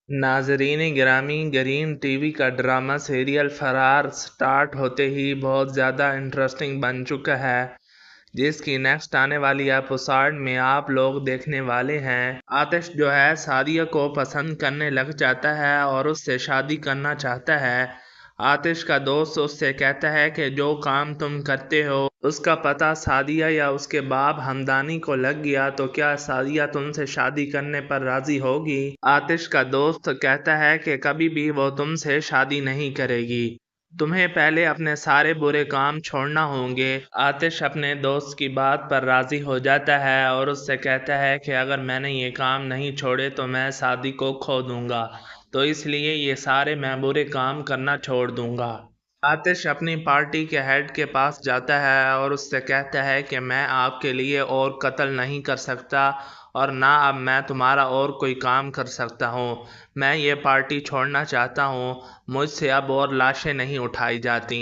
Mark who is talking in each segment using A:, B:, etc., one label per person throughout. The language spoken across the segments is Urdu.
A: ناظرین گرامی، گرین ٹی وی کا ڈرامہ سیریل فرار سٹارٹ ہوتے ہی بہت زیادہ انٹرسٹنگ بن چکا ہے، جس کی نیکسٹ آنے والی ایپیسوڈ میں آپ لوگ دیکھنے والے ہیں۔ آتش جو ہے سعدیہ کو پسند کرنے لگ جاتا ہے اور اس سے شادی کرنا چاہتا ہے۔ آتش کا دوست اس سے کہتا ہے کہ جو کام تم کرتے ہو اس کا پتہ سعدیہ یا اس کے باپ ہمدانی کو لگ گیا تو کیا سعدیہ تم سے شادی کرنے پر راضی ہوگی؟ آتش کا دوست کہتا ہے کہ کبھی بھی وہ تم سے شادی نہیں کرے گی، تمہیں پہلے اپنے سارے برے کام چھوڑنا ہوں گے۔ آتش اپنے دوست کی بات پر راضی ہو جاتا ہے اور اس سے کہتا ہے کہ اگر میں نے یہ کام نہیں چھوڑے تو میں شادی کو کھو دوں گا، تو اس لیے یہ سارے میں برے کام کرنا چھوڑ دوں گا۔ آتش اپنی پارٹی کے ہیڈ کے پاس جاتا ہے اور اس سے کہتا ہے کہ میں آپ کے لیے اور قتل نہیں کر سکتا اور نہ اب میں تمہارا اور کوئی کام کر سکتا ہوں، میں یہ پارٹی چھوڑنا چاہتا ہوں، مجھ سے اب اور لاشیں نہیں اٹھائی جاتی۔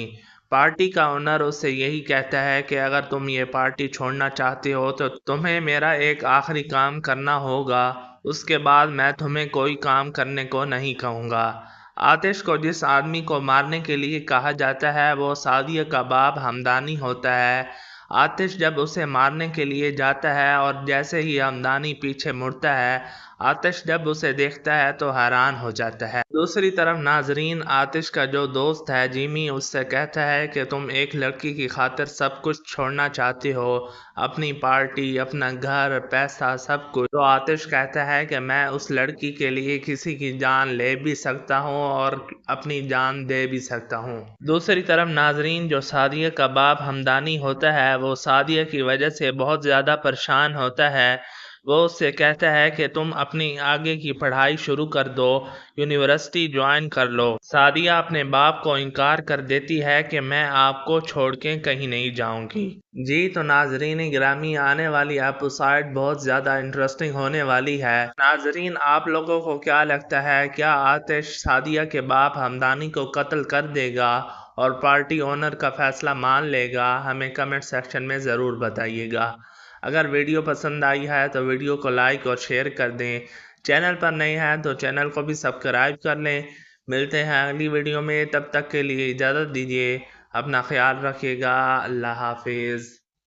A: پارٹی کا اونر اس سے یہی کہتا ہے کہ اگر تم یہ پارٹی چھوڑنا چاہتے ہو تو تمہیں میرا ایک آخری کام کرنا ہوگا، اس کے بعد میں تمہیں کوئی کام کرنے کو نہیں کہوں گا۔ آتش کو جس آدمی کو مارنے کے لیے کہا جاتا ہے وہ سعدیہ کا باپ ہمدانی ہوتا ہے۔ آتش جب اسے مارنے کے لیے جاتا ہے اور جیسے ہی ہمدانی پیچھے مڑتا ہے، آتش جب اسے دیکھتا ہے تو حیران ہو جاتا ہے۔ دوسری طرف ناظرین، آتش کا جو دوست ہے جیمی اس سے کہتا ہے کہ تم ایک لڑکی کی خاطر سب کچھ چھوڑنا چاہتے ہو، اپنی پارٹی، اپنا گھر، پیسہ، سب کچھ۔ تو آتش کہتا ہے کہ میں اس لڑکی کے لیے کسی کی جان لے بھی سکتا ہوں اور اپنی جان دے بھی سکتا ہوں۔ دوسری طرف ناظرین، جو سعدیہ کا باپ ہمدانی ہوتا ہے وہ سعدیہ کی وجہ سے بہت زیادہ پریشان ہوتا ہے۔ وہ اس سے کہتا ہے کہ تم اپنی آگے کی پڑھائی شروع کر دو، یونیورسٹی جوائن کر لو۔ سعدیہ اپنے باپ کو انکار کر دیتی ہے کہ میں آپ کو چھوڑ کے کہیں نہیں جاؤں گی۔ جی تو ناظرین گرامی، آنے والی ایپیسوڈ بہت زیادہ انٹرسٹنگ ہونے والی ہے۔ ناظرین، آپ لوگوں کو کیا لگتا ہے، کیا آتش سعدیہ کے باپ ہمدانی کو قتل کر دے گا اور پارٹی اونر کا فیصلہ مان لے گا؟ ہمیں کمنٹ سیکشن میں ضرور بتائیے گا۔ اگر ویڈیو پسند آئی ہے تو ویڈیو کو لائک اور شیئر کر دیں، چینل پر نئے ہیں تو چینل کو بھی سبسکرائب کر لیں۔ ملتے ہیں اگلی ویڈیو میں، تب تک کے لیے اجازت دیجیے، اپنا خیال رکھیے گا، اللہ حافظ۔